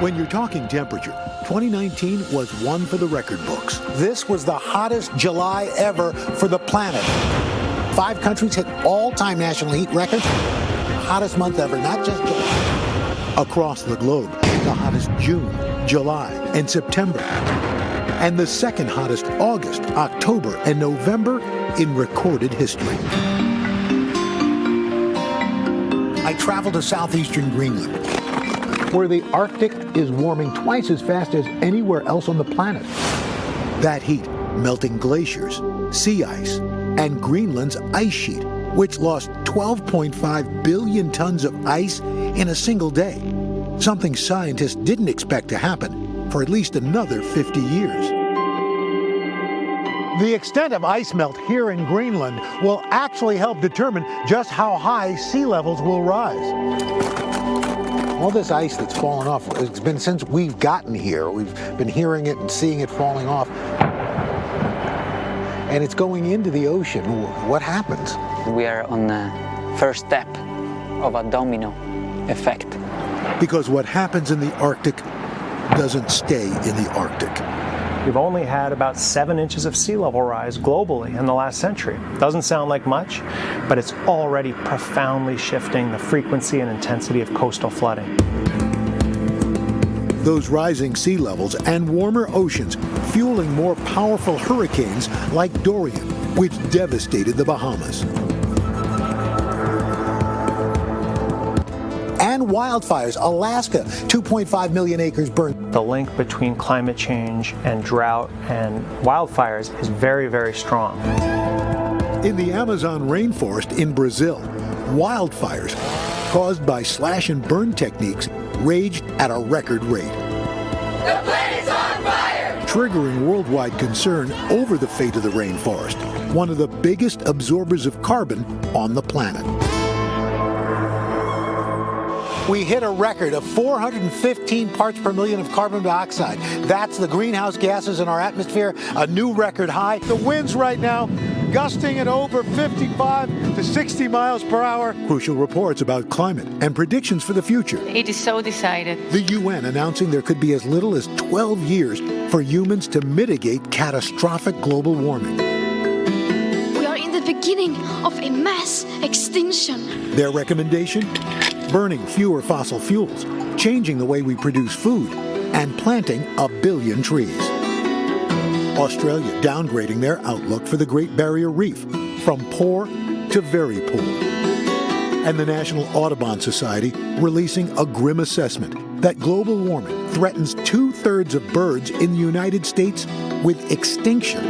When you're talking temperature, 2019 was one for the record books. This was the hottest July ever for the planet. 5 countries hit all-time national heat records. Hottest month ever, not just July. Across the globe, the hottest June, July, and September. And the second hottest August, October, and November in recorded history. I traveled to southeastern Greenland, where the Arctic is warming twice as fast as anywhere else on the planet. That heat melting glaciers, sea ice, and Greenland's ice sheet, which lost 12.5 billion tons of ice in a single day, something scientists didn't expect to happen for at least another 50 years. The extent of ice melt here in Greenland will actually help determine just how high sea levels will rise. All this ice that's fallen off, it's been since we've gotten here. We've been hearing it and seeing it falling off. And it's going into the ocean. What happens? We are on the first step of a domino effect. Because what happens in the Arctic doesn't stay in the Arctic. We've only had about 7 inches of sea level rise globally in the last century. Doesn't sound like much, but it's already profoundly shifting the frequency and intensity of coastal flooding. Those rising sea levels and warmer oceans fueling more powerful hurricanes like Dorian, which devastated the Bahamas. And wildfires. Alaska, 2.5 million acres burned. The link between climate change and drought and wildfires is very, very strong. In the Amazon rainforest in Brazil, wildfires caused by slash and burn techniques raged at a record rate. The planet's on fire! Triggering worldwide concern over the fate of the rainforest, one of the biggest absorbers of carbon on the planet. We hit a record of 415 parts per million of carbon dioxide. That's the greenhouse gases in our atmosphere, a new record high. The winds right now gusting at over 55 to 60 miles per hour. Crucial reports about climate and predictions for the future. It is so decided. The UN announcing there could be as little as 12 years for humans to mitigate catastrophic global warming. We are in the beginning of a mass extinction. Their recommendation? Burning fewer fossil fuels, changing the way we produce food, and planting 1 billion trees. Australia downgrading their outlook for the Great Barrier Reef from poor to very poor. And the National Audubon Society releasing a grim assessment that global warming threatens 2/3 of birds in the United States with extinction.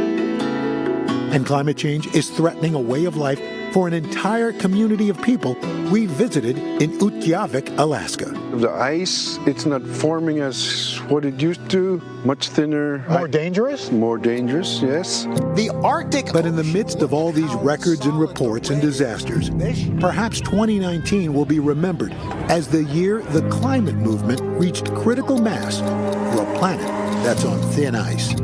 And climate change is threatening a way of life for an entire community of people we visited in Utqiagvik, Alaska. The ice, it's not forming as what it used to, much thinner. More dangerous? More dangerous, yes. The Arctic. But in the midst of all these records and reports and disasters, perhaps 2019 will be remembered as the year the climate movement reached critical mass for a planet that's on thin ice.